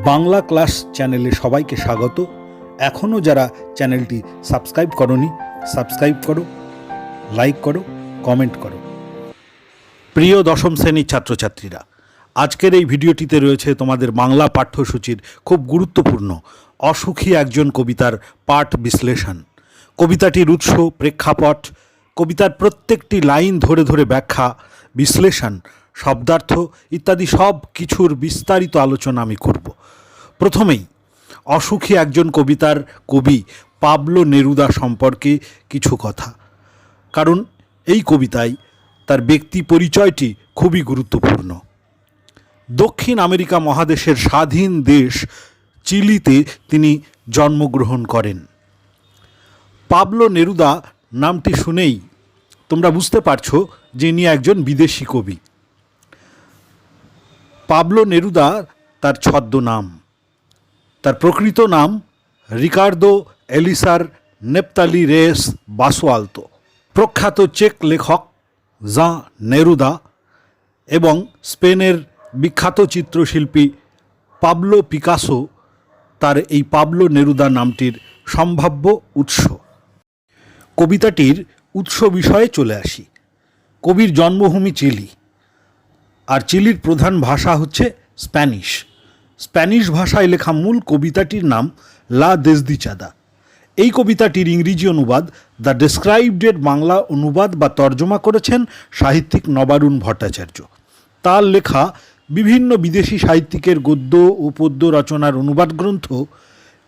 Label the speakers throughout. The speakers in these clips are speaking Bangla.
Speaker 1: বাংলা ক্লাস চ্যানেলে সবাইকে স্বাগত। এখনও যারা চ্যানেলটি সাবস্ক্রাইব করনি, সাবস্ক্রাইব করো, লাইক করো, কমেন্ট করো। প্রিয় দশম শ্রেণীর ছাত্রছাত্রীরা, আজকের এই ভিডিওটিতে রয়েছে তোমাদের বাংলা পাঠ্যসূচির খুব গুরুত্বপূর্ণ অসুখী একজন কবিতার পাঠ বিশ্লেষণ। কবিতাটির উৎস, প্রেক্ষাপট, কবিতার প্রত্যেকটি লাইন ধরে ধরে ব্যাখ্যা, বিশ্লেষণ, শব্দার্থ ইত্যাদি সব কিছুর বিস্তারিত আলোচনা আমি করব। প্রথমেই অসুখী একজন কবিতার কবি পাবলো নেরুদা সম্পর্কে কিছু কথা, কারণ এই কবিতায় তার ব্যক্তি পরিচয়টি খুবই গুরুত্বপূর্ণ। দক্ষিণ আমেরিকা মহাদেশের স্বাধীন দেশ চিলিতে তিনি জন্মগ্রহণ করেন। পাবলো নেরুদা নামটি শুনেই তোমরা বুঝতে পারছো যে ইনি একজন বিদেশি কবি। পাবলো নেরুদা তার ছদ্মনাম, তার প্রকৃত নাম রিকার্দো এলিসার নেপতালি রেস বাসোয়ালতো। প্রখ্যাত চেক লেখক জাঁ নেরুদা এবং স্পেনের বিখ্যাত চিত্রশিল্পী পাবলো পিকাসো তার এই পাবলো নেরুদা নামটির সম্ভাব্য উৎস। কবিতাটির উৎস বিষয়ে চলে আসি। কবির জন্মভূমি চিলি, আর চিলির প্রধান ভাষা হচ্ছে স্প্যানিশ। স্প্যানিশ ভাষায় লেখা মূল কবিতাটির নাম লা দেসদিচাদা। এই কবিতাটির ইংরেজি অনুবাদ দ্য ডেসক্রাইবডের বাংলা অনুবাদ বা তর্জমা করেছেন সাহিত্যিক নবারুণ ভট্টাচার্য। তার লেখা বিভিন্ন বিদেশি সাহিত্যিকের গদ্য ও পদ্য রচনার অনুবাদ গ্রন্থ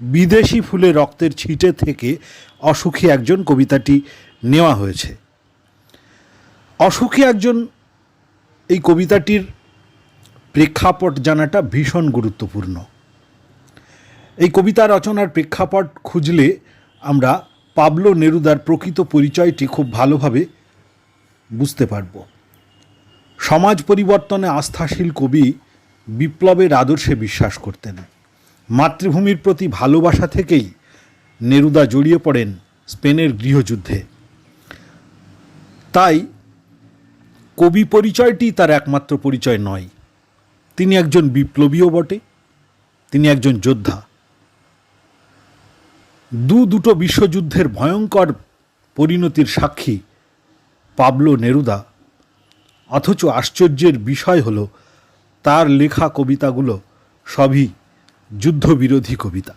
Speaker 1: বিদেশি ফুলে রক্তের ছিটে থেকে অসুখী একজন কবিতাটি নেওয়া হয়েছে। অসুখী একজন এই কবিতাটির প্রেক্ষাপট জানাটা ভীষণ গুরুত্বপূর্ণ। এই কবিতা রচনার প্রেক্ষাপট খুঁজলে আমরা পাবলো নেরুদার প্রকৃত পরিচয়টি খুব ভালোভাবে বুঝতে পারব। সমাজ পরিবর্তনে আস্থাশীল কবি বিপ্লবের আদর্শে বিশ্বাস করতেন। মাতৃভূমির প্রতি ভালোবাসা থেকেই নেরুদা জড়িয়ে পড়েন স্পেনের গৃহযুদ্ধে। তাই কবি পরিচয়টি তার একমাত্র পরিচয় নয়, তিনি একজন বিপ্লবীও বটে, তিনি একজন যোদ্ধা। দুটো বিশ্বযুদ্ধের ভয়ঙ্কর পরিণতির সাক্ষী পাবলো নেরুদা, অথচ আশ্চর্যের বিষয় হলো তার লেখা কবিতাগুলো সবই যুদ্ধবিরোধী কবিতা।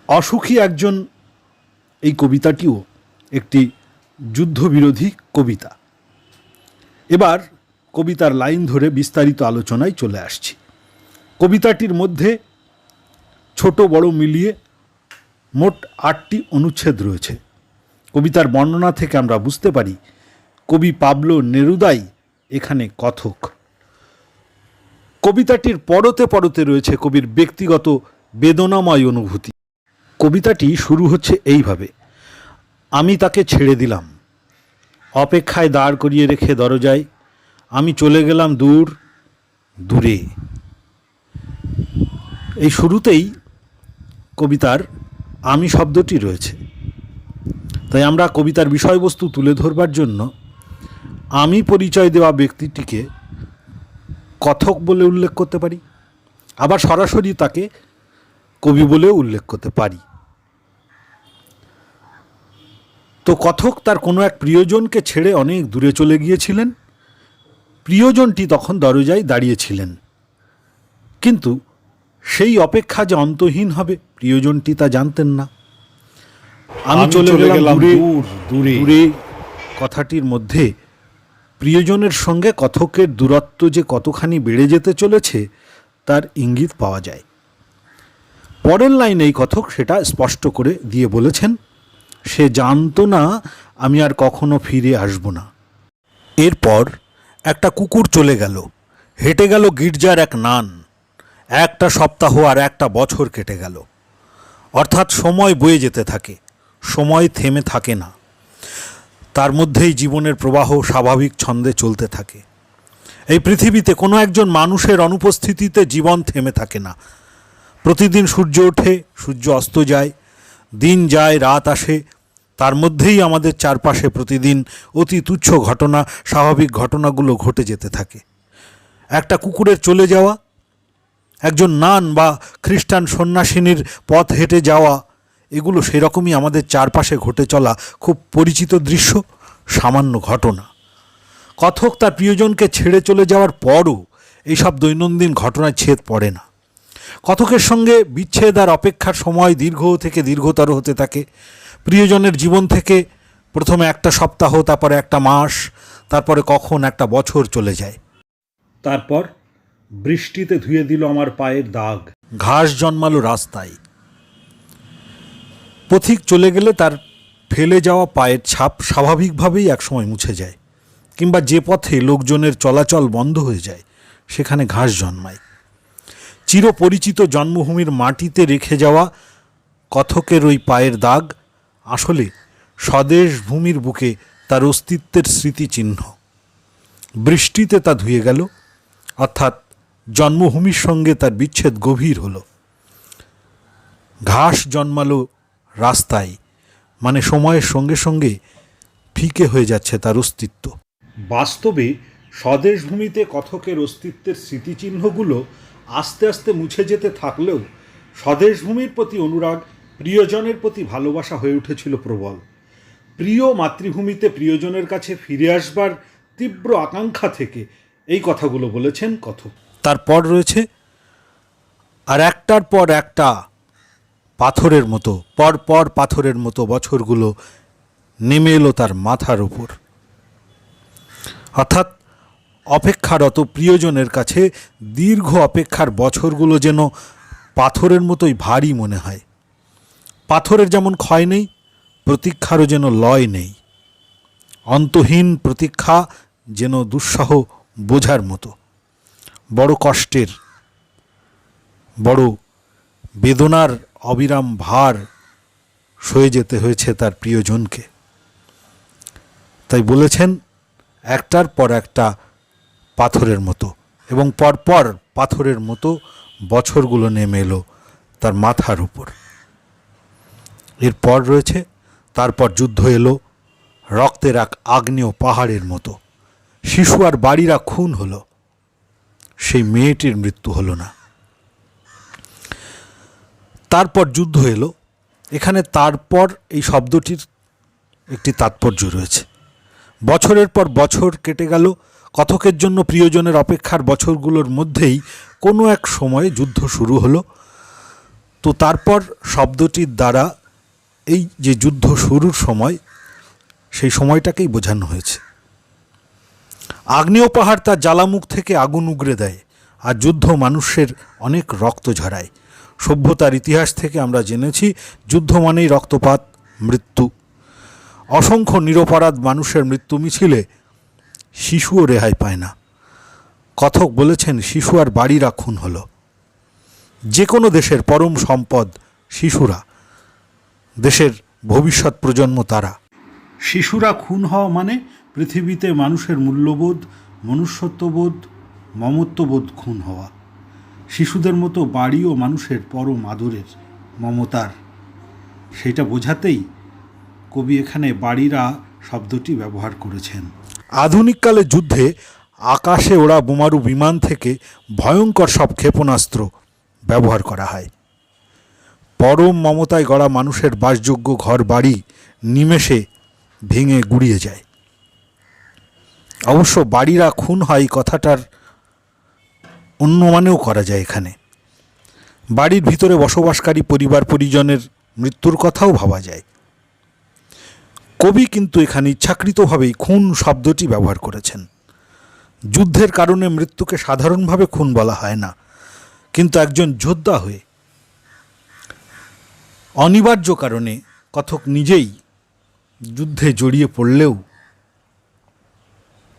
Speaker 1: অসুখী একজন এই কবিতাটিও একটি যুদ্ধবিরোধী কবিতা। এবার কবিতার লাইন ধরে বিস্তারিত আলোচনায় চলে আসছি। কবিতাটির মধ্যে ছোট বড় মিলিয়ে মোট 8টি অনুচ্ছেদ রয়েছে। কবিতার বর্ণনা থেকে আমরা বুঝতে পারি কবি পাবলো নেরুদাই এখানে কথক। কবিতাটির পরতে পরতে রয়েছে কবির ব্যক্তিগত বেদনাময় অনুভূতি। কবিতাটি শুরু হচ্ছে এইভাবে: আমি তাকে ছেড়ে দিলাম, অপেক্ষায় দাঁড় করিয়ে রেখে দরজায় আমি চলে গেলাম দূর দূরে। এই শুরুতেই কবিতার আমি শব্দটি রয়েছে। তাই আমরা কবিতার বিষয়বস্তু তুলে ধরবার জন্য আমি পরিচয় দেওয়া ব্যক্তিটিকে কথক বলে উল্লেখ করতে পারি, আবার সরাসরি তাকে কবি বলেও উল্লেখ করতে পারি। তো কথক তার কোনো এক প্রিয়জনকে ছেড়ে অনেক দূরে চলে গিয়েছিলেন। প্রিয়জনটি তখন দরজায় দাঁড়িয়েছিলেন, কিন্তু সেই অপেক্ষা যে অন্তহীন হবে প্রিয়জনটি তা জানতেন না। আমি চলে গেলাম দূরে কথাটির মধ্যে প্রিয়জনের সঙ্গে কথকের দূরত্ব যে কতখানি বেড়ে যেতে চলেছে তার ইঙ্গিত পাওয়া যায়। পরের লাইনে এই কথক সেটা স্পষ্ট করে দিয়ে বলেছেন, সে জানতো না আমি আর কখনো ফিরে আসব না। এরপর একটা কুকুর চলে গেল, হেঁটে গেল গির্জার এক নান। একটা সপ্তাহ আর একটা বছর কেটে গেল। অর্থাৎ সময় বয়ে যেতে থাকে, সময় থেমে থাকে না। তার মধ্যেই জীবনের প্রবাহ স্বাভাবিক ছন্দে চলতে থাকে। এই পৃথিবীতে কোনো একজন মানুষের অনুপস্থিতিতে জীবন থেমে থাকে না। প্রতিদিন সূর্য ওঠে, সূর্য অস্ত যায়, দিন যায়, রাত আসে। তার মধ্যেই আমাদের চারপাশে প্রতিদিন অতি তুচ্ছ ঘটনা, স্বাভাবিক ঘটনাগুলো ঘটে যেতে থাকে। একটা কুকুরের চলে যাওয়া একজন নান বা খ্রিস্টান সন্ন্যাসিনীর পথ হেঁটে যাওয়া, এগুলো সেরকমই আমাদের চারপাশে ঘটে চলা খুব পরিচিত দৃশ্য, সামান্য ঘটনা। কথক তার প্রিয়জনকে ছেড়ে চলে যাওয়ার পরও এইসব দৈনন্দিন ঘটনায় ছেদ পড়ে না। কথকের সঙ্গে বিচ্ছেদ আর অপেক্ষার সময় দীর্ঘ থেকে দীর্ঘতর হতে থাকে। প্রিয়জনের জীবন থেকে প্রথমে একটা সপ্তাহ, তারপরে একটা মাস, তারপরে কখন একটা বছর চলে যায়। তারপর বৃষ্টিতে ধুয়ে দিল আমার পায়ের দাগ, ঘাস জন্মালো রাস্তায়। পথিক চলে গেলে তার ফেলে যাওয়া পায়ের ছাপ স্বাভাবিকভাবেই একসময় মুছে যায়, কিংবা যে পথে লোকজনের চলাচল বন্ধ হয়ে যায় সেখানে ঘাস জন্মায়। চিরপরিচিত জন্মভূমির মাটিতে রেখে যাওয়া কথকের ওই পায়ের দাগ আসলে স্বদেশ ভূমির বুকে তার অস্তিত্বের স্মৃতিচিহ্ন। বৃষ্টিতে তা ধুয়ে গেল, অর্থাৎ জন্মভূমির সঙ্গে তার বিচ্ছেদ গভীর হলো। ঘাস জন্মালো রাস্তায়, মানে সময়ের সঙ্গে সঙ্গে ফিকে হয়ে যাচ্ছে তার অস্তিত্ব। বাস্তবে স্বদেশ ভূমিতে কথকের অস্তিত্বের স্মৃতিচিহ্নগুলো আস্তে আস্তে মুছে যেতে থাকলেও স্বদেশ ভূমির প্রতি অনুরাগ, প্রিয়জনের প্রতি ভালোবাসা হয়ে উঠেছিল প্রবল। প্রিয় মাতৃভূমিতে প্রিয়জনের কাছে ফিরে আসবার তীব্র আকাঙ্ক্ষা থেকে এই কথাগুলো বলেছেন কথক। তারপর রয়েছে, আর একটার পর একটা পাথরের মতো, পরপর পাথরের মতো বছরগুলো নেমে এলো তার মাথার ওপর। অর্থাৎ অপেক্ষারত প্রিয়জনের কাছে দীর্ঘ অপেক্ষার বছরগুলো যেন পাথরের মতোই ভারী মনে হয়। পাথরের যেমন ক্ষয় নেই, প্রতীক্ষারও যেন লয় নেই। অন্তহীন প্রতীক্ষা যেন দুঃসহ বোঝার মতো। বড় কষ্টের, বড় বেদনার অবিরাম ভার সয়ে যেতে হয়েছে তার প্রিয়জনকে। তাই বলেছেন, একটার পর একটা পাথরের মতো, এবং পরপর পাথরের মতো বছরগুলো নেমে এলো তার মাথার উপর। এরপর রয়েছে, তারপর যুদ্ধ এলো রক্তের এক আগ্নেয় পাহাড়ের মতো। শিশু আর বাড়িরা খুন হলো, সেই মেয়েটির মৃত্যু হলো না। তারপর যুদ্ধ এলো। এখানে তারপর এই শব্দটির একটি তাৎপর্য রয়েছে। বছরের পর বছর কেটে গেল। কথকের জন্য প্রিয়জনের অপেক্ষার বছরগুলোর মধ্যেই কোনো এক সময়ে যুদ্ধ শুরু হলো। তো তারপর শব্দটির দ্বারা এই যে যুদ্ধ শুরুর সময়, সেই সময়টাকেই বোঝানো হয়েছে। আগ্নেয় পাহাড় তার জ্বালামুখ থেকে আগুন উগরে দেয়, আর যুদ্ধ মানুষের অনেক রক্ত ঝরায়। সভ্যতার ইতিহাস থেকে আমরা জেনেছি, যুদ্ধ মানেই রক্তপাত, মৃত্যু। অসংখ্য নিরপরাধ মানুষের মৃত্যু মিছিলে শিশুও রেহাই পায় না। কথক বলেছেন, শিশু আর বাড়িরা খুন হলো। যে কোনো দেশের পরম সম্পদ শিশুরা, দেশের ভবিষ্যৎ প্রজন্ম তারা। শিশুরা খুন হওয়া মানে পৃথিবীতে মানুষের মূল্যবোধ, মনুষ্যত্ববোধ, মমত্ববোধ খুন হওয়া। শিশুদের মতো বাড়িও মানুষের পরম আদরের, মমতার। সেটা বোঝাতেই কবি এখানে বাড়িরা শব্দটি ব্যবহার করেছেন। আধুনিককালে যুদ্ধে আকাশে ওড়া বোমারু বিমান থেকে ভয়ঙ্কর সব ক্ষেপণাস্ত্র ব্যবহার করা হয়। পরম মমতায় গড়া মানুষের বাসযোগ্য ঘর বাড়ি নিমেষে ভেঙে গুড়িয়ে যায়। অবশ্য বাড়িরা খুন হয় কথাটার অন্য মানেও করা যায় এখানে। বাড়ির ভিতরে বসবাসকারী পরিবার পরিজনের মৃত্যুর কথাও ভাবা যায়। কবি কিন্তু এখানে ইচ্ছাকৃতভাবেই খুন শব্দটি ব্যবহার করেছেন। যুদ্ধের কারণে মৃত্যুকে সাধারণভাবে খুন বলা হয় না, কিন্তু একজন যোদ্ধা হয়ে অনিবার্য কারণে কথক নিজেই যুদ্ধে জড়িয়ে পড়লেও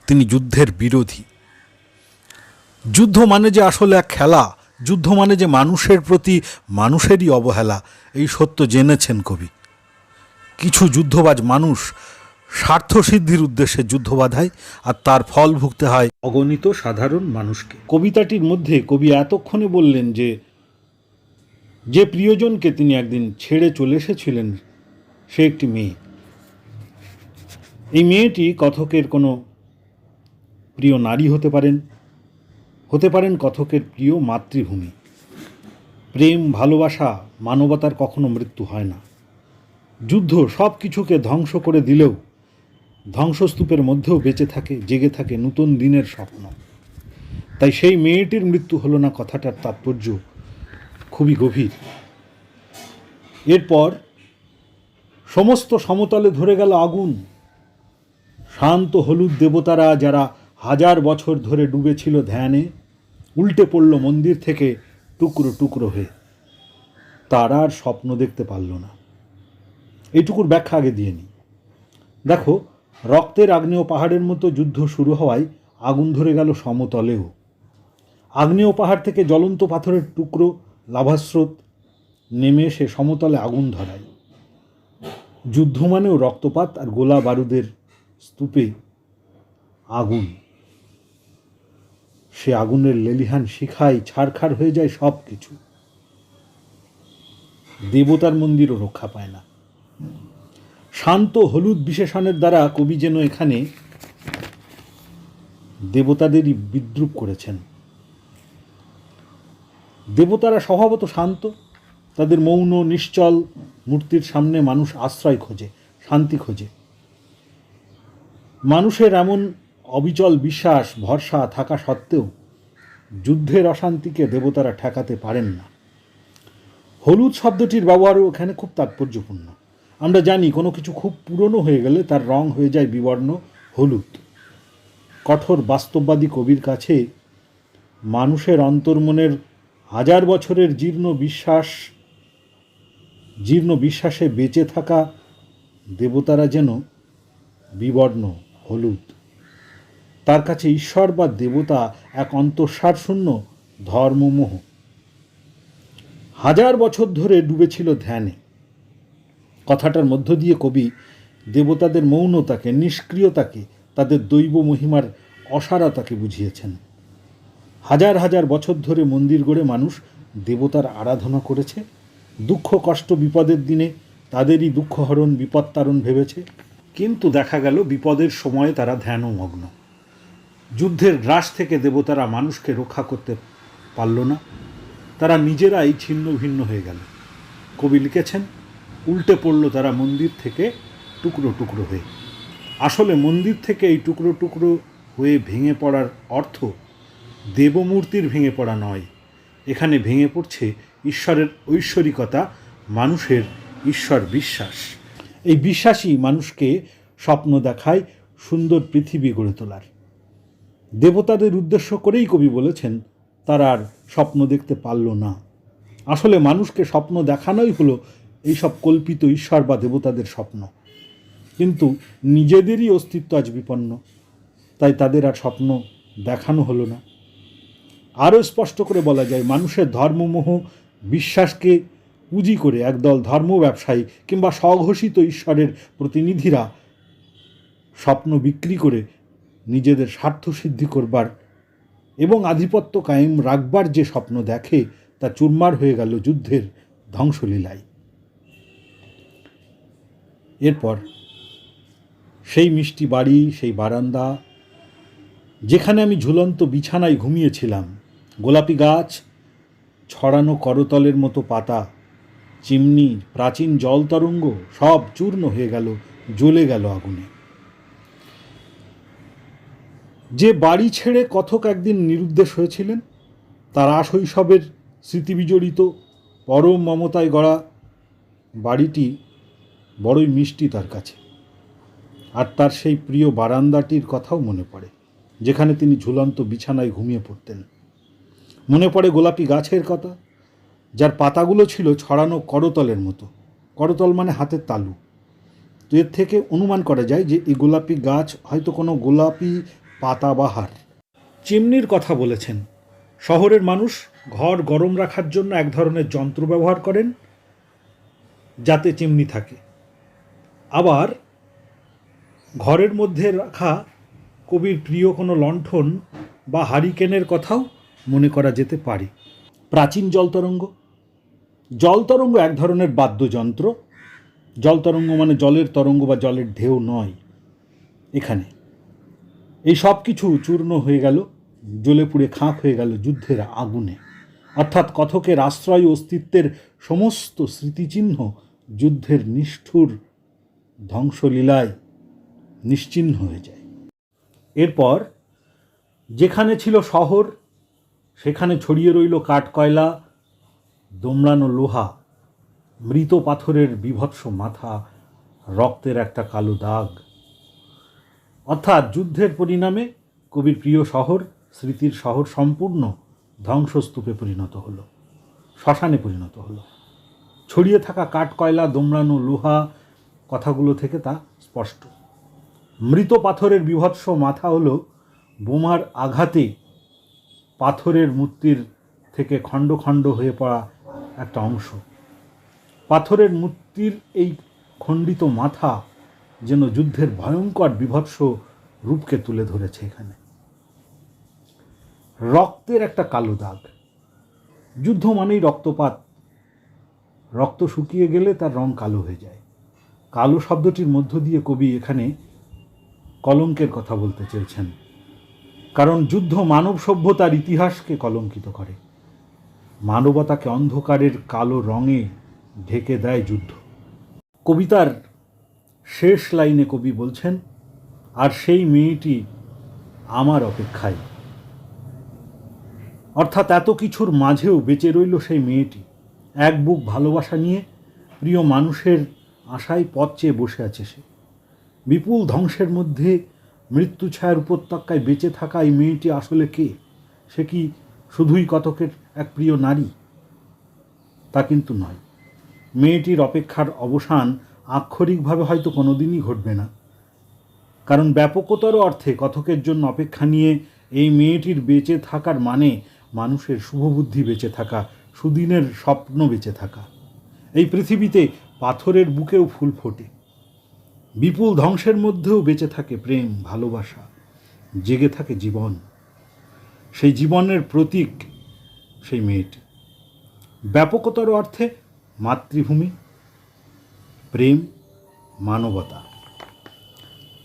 Speaker 1: তিনি যুদ্ধের বিরোধী। যুদ্ধ মানে যে আসলে এক খেলা, যুদ্ধ মানে যে মানুষের প্রতি মানুষেরই অবহেলা, এই সত্য জেনেছেন কবি। কিছু যুদ্ধবাজ মানুষ স্বার্থসিদ্ধির উদ্দেশ্যে যুদ্ধ বাধায়, আর তার ফল ভুগতে হয় অগণিত সাধারণ মানুষকে। কবিতাটির মধ্যে কবি এতক্ষণে বললেন যে প্রিয়জনকে তিনি একদিন ছেড়ে চলে এসেছিলেন, সে একটি মেয়ে। এই মেয়েটি কথকের কোনো প্রিয় নারী হতে পারেন, কথকের প্রিয় মাতৃভূমি। প্রেম, ভালোবাসা, মানবতার কখনো মৃত্যু হয় না। যুদ্ধ সব কিছুকে ধ্বংস করে দিলেও ধ্বংসস্তূপের মধ্যেও বেঁচে থাকে, জেগে থাকে নতুন দিনের স্বপ্ন। তাই সেই মেয়েটির মৃত্যু হলো না কথাটার তাৎপর্য খুবই গভীর। এরপর সমস্ত সমতলে ধরে গেল আগুন। শান্ত হলুদ দেবতারা, যারা হাজার বছর ধরে ডুবেছিল ধ্যানে, উল্টে পড়ল মন্দির থেকে টুকরো টুকরো হয়ে। তারা আর স্বপ্ন দেখতে পারল না। এইটুকুর ব্যাখ্যা আগে দিয়ে নিই। দেখো, রক্তের আগ্নেয় পাহাড়ের মতো যুদ্ধ শুরু হওয়ায় আগুন ধরে গেল সমতলেও। আগ্নেয় পাহাড় থেকে জ্বলন্ত পাথরের টুকরো, লাভাস্রোত নেমে এসে সমতলে আগুন ধরায়। যুদ্ধ মানেও রক্তপাত আর গোলা বারুদের স্তূপে আগুন। সে আগুনের লেলিহান শিখায় ছারখার হয়ে যায় সব কিছু। দেবতার মন্দিরও রক্ষা পায় না। শান্ত হলুদ বিশেষণের দ্বারা কবি যেন এখানে দেবতাদেরই বিদ্রূপ করেছেন। দেবতারা স্বভাবত শান্ত, তাদের মৌন নিশ্চল মূর্তির সামনে মানুষ আশ্রয় খোঁজে, শান্তি খোঁজে। মানুষের এমন অবিচল বিশ্বাস, ভরসা থাকা সত্ত্বেও যুদ্ধের অশান্তিকে দেবতারা ঠেকাতে পারেন না। হলুদ শব্দটির ব্যবহারও এখানে খুব তাৎপর্যপূর্ণ। আমরা জানি কোনো কিছু খুব পুরনো হয়ে গেলে তার রং হয়ে যায় বিবর্ণ হলুদ। কঠোর বাস্তববাদী কবির কাছে মানুষের অন্তর্মনের হাজার বছরের জীর্ণ বিশ্বাসে বেঁচে থাকা দেবতারা যেন বিবর্ণ হলুদ। তার কাছে ঈশ্বর বা দেবতা এক অন্তঃসারশূন্য ধর্মমোহ। হাজার বছর ধরে ডুবেছিল ধ্যানে। কথাটার মধ্য দিয়ে কবি দেবতাদের মৌনতাকে, নিষ্ক্রিয়তাকে, তাদের দৈব মহিমার অসারতাকে বুঝিয়েছেন। হাজার হাজার বছর ধরে মন্দির গড়ে মানুষ দেবতার আরাধনা করেছে। দুঃখ কষ্ট বিপদের দিনে তাদেরই দুঃখহরণ, বিপত্তারণ ভেবেছে। কিন্তু দেখা গেল বিপদের সময়ে তারা ধ্যানমগ্ন। যুদ্ধের গ্রাস থেকে দেবতারা মানুষকে রক্ষা করতে পারল না। তারা নিজেরাই ছিন্ন ভিন্ন হয়ে গেল। কবি লিখেছেন, উল্টে পড়ল তারা মন্দির থেকে টুকরো টুকরো হয়ে। আসলে মন্দির থেকে এই টুকরো টুকরো হয়ে ভেঙে পড়ার অর্থ দেবমূর্তির ভেঙে পড়া নয়। এখানে ভেঙে পড়ছে ঈশ্বরের ঐশ্বরিকতা, মানুষের ঈশ্বর বিশ্বাস। এই বিশ্বাসই মানুষকে স্বপ্ন দেখায় সুন্দর পৃথিবী গড়ে তোলার। দেবতাদের উদ্দেশ্য করেই কবি বলেছেন, তারা আর স্বপ্ন দেখতে পারল না। আসলে মানুষকে স্বপ্ন দেখানোই হলো এইসব কল্পিত ঈশ্বর বা দেবতাদের স্বপ্ন। কিন্তু নিজেদেরই অস্তিত্ব আজ বিপন্ন, তাই তাদের আর স্বপ্ন দেখানো হলো না। আরও স্পষ্ট করে বলা যায়, মানুষের ধর্মমোহ বিশ্বাসকে পুঁজি করে একদল ধর্ম ব্যবসায়ী কিংবা স্বঘোষিত ঈশ্বরের প্রতিনিধিরা স্বপ্ন বিক্রি করে নিজেদের স্বার্থ সিদ্ধি করবার এবং আধিপত্য কায়েম রাখবার যে স্বপ্ন দেখে, তা চুরমার হয়ে গেল যুদ্ধের ধ্বংসলীলায়। এরপর সেই মিষ্টি বাড়ি, সেই বারান্দা, যেখানে আমি ঝুলন্ত বিছানায় ঘুমিয়েছিলাম, গোলাপি গাছ, ছড়ানো করতলের মতো পাতা, চিমনি, প্রাচীন জল তরঙ্গ সব চূর্ণ হয়ে গেল, জ্বলে গেল আগুনে। যে বাড়ি ছেড়ে কথক একদিন নিরুদ্দেশ হয়েছিলেন, তার শৈশবের স্মৃতিবিজড়িত পরম মমতায় গড়া বাড়িটি বড়ই মিষ্টি তার কাছে। আর তার সেই প্রিয় বারান্দাটির কথাও মনে পড়ে, যেখানে তিনি ঝুলন্ত বিছানায় ঘুমিয়ে পড়তেন। মনে পড়ে গোলাপি গাছের কথা, যার পাতাগুলো ছিল ছড়ানো করতলের মতো। করতল মানে হাতের তালু। তো এর থেকে অনুমান করা যায় যে এই গোলাপি গাছ হয়তো কোনো গোলাপি পাতাবাহার। চিমনির কথা বলেছেন। শহরের মানুষ ঘর গরম রাখার জন্য এক ধরনের যন্ত্র ব্যবহার করেন, যাতে চিমনি থাকে। আবার ঘরের মধ্যে রাখা কবির প্রিয় কোনো লণ্ঠন বা হারিকেনের কথাও মনে করা যেতে পারে। প্রাচীন জলতরঙ্গ। জলতরঙ্গ এক ধরনের বাদ্যযন্ত্র। জলতরঙ্গ মানে জলের তরঙ্গ বা জলের ঢেউ নয়। এখানে এই সব কিছু চূর্ণ হয়ে গেল, জ্বলে পুড়ে খাঁক হয়ে গেল যুদ্ধের আগুনে। অর্থাৎ কথকের আশ্রয় অস্তিত্বের সমস্ত স্মৃতিচিহ্ন যুদ্ধের নিষ্ঠুর ধ্বংসলীলায় নিশ্চিহ্ন হয়ে যায়। এরপর যেখানে ছিল শহর সেখানে ছড়িয়ে রইল কাঠ কয়লা, দোমড়ানো লোহা, মৃত পাথরের বীভৎস মাথা, রক্তের একটা কালো দাগ। অর্থাৎ যুদ্ধের পরিণামে কবির প্রিয় শহর, স্মৃতির শহর সম্পূর্ণ ধ্বংসস্তূপে পরিণত হলো, শ্মশানে পরিণত হলো। ছড়িয়ে থাকা কাঠ কয়লা, দোমড়ানো লোহা কথাগুলো থেকে তা স্পষ্ট। মৃত পাথরের বীভৎস মাথা হলো বোমার আঘাতে পাথরের মূর্তির থেকে খণ্ড খণ্ড হয়ে পড়া একটা অংশ। পাথরের মূর্তির এই খণ্ডিত মাথা যেন যুদ্ধের ভয়ঙ্কর বীভৎস রূপকে তুলে ধরেছে এখানে। রক্তের একটা কালো দাগ। যুদ্ধ মানেই রক্তপাত। রক্ত শুকিয়ে গেলে তার রং কালো হয়ে যায়। কালো শব্দটির মধ্য দিয়ে কবি এখানে কলঙ্কের কথা বলতে চেয়েছেন, কারণ যুদ্ধ মানব সভ্যতার ইতিহাসকে কলঙ্কিত করে। মানবতাকে অন্ধকারের কালো রঙে ঢেকে দেয় যুদ্ধ। কবিতার শেষ লাইনে কবি বলছেন, আর সেই মেয়েটি আমার অপেক্ষায়। অর্থাৎ এত কিছুর মাঝেও বেঁচে রইল সেই মেয়েটি, এক বুক ভালোবাসা নিয়ে প্রিয় মানুষের আশায় পথ চেয়ে বসে আছে সে। বিপুল ধ্বংসের মধ্যে মৃত্যু ছায়ার উপত্যকায় বেঁচে থাকা এই মেয়েটি আসলে কে? সে কি শুধুই কতকের এক প্রিয় নারী? তা কিন্তু নয়। মেয়েটির অপেক্ষার অবসান আক্ষরিকভাবে হয়তো কোনোদিনই ঘটবে না, কারণ ব্যাপকতর অর্থে কথকের জন্য অপেক্ষা নিয়ে এই মেয়েটির বেঁচে থাকার মানে মানুষের শুভবুদ্ধি বেঁচে থাকা, সুদিনের স্বপ্ন বেঁচে থাকা। এই পৃথিবীতে পাথরের বুকেও ফুল ফোটে, বিপুল ধ্বংসের মধ্যেও বেঁচে থাকে প্রেম, ভালোবাসা, জেগে থাকে জীবন। সেই জীবনের প্রতীক সেই মেয়েটি। ব্যাপকতর অর্থে মাতৃভূমি, প্রেম, মানবতা।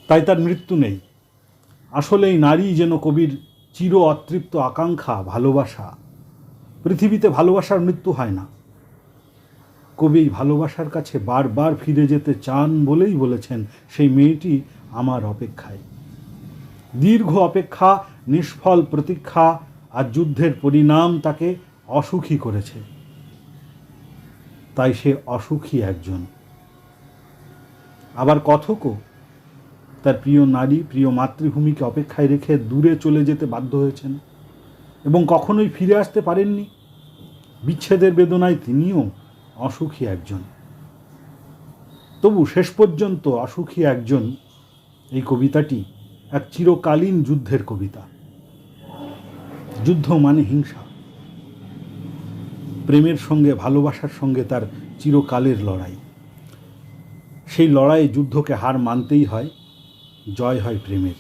Speaker 1: তাই তার মৃত্যু নেই। আসলে এই নারী যেন কবির চির অতৃপ্ত আকাঙ্ক্ষা, ভালোবাসা। পৃথিবীতে ভালোবাসার মৃত্যু হয় না। কবি ভালোবাসার কাছে বারবার ফিরে যেতে চান বলেই বলেছেন, সেই মেয়েটি আমার অপেক্ষায়। দীর্ঘ অপেক্ষা, নিষ্ফল প্রতীক্ষা আর যুদ্ধের পরিণাম তাকে অসুখী করেছে। তাই সে অসুখী একজন। আবার কথকও তার প্রিয় নারী, প্রিয় মাতৃভূমিকে অপেক্ষায় রেখে দূরে চলে যেতে বাধ্য হয়েছেন এবং কখনোই ফিরে আসতে পারেননি। বিচ্ছেদের বেদনায় তিনিও অসুখী একজন। তবু শেষ পর্যন্ত অসুখী একজন, এই কবিতাটি এক চিরকালীন যুদ্ধের কবিতা। যুদ্ধ মানে হিংসা। প্রেমের সঙ্গে, ভালোবাসার সঙ্গে তার চিরকালের লড়াই। সেই লড়াইয়ে যুদ্ধকে হার মানতেই হয়, জয় হয় প্রেমের।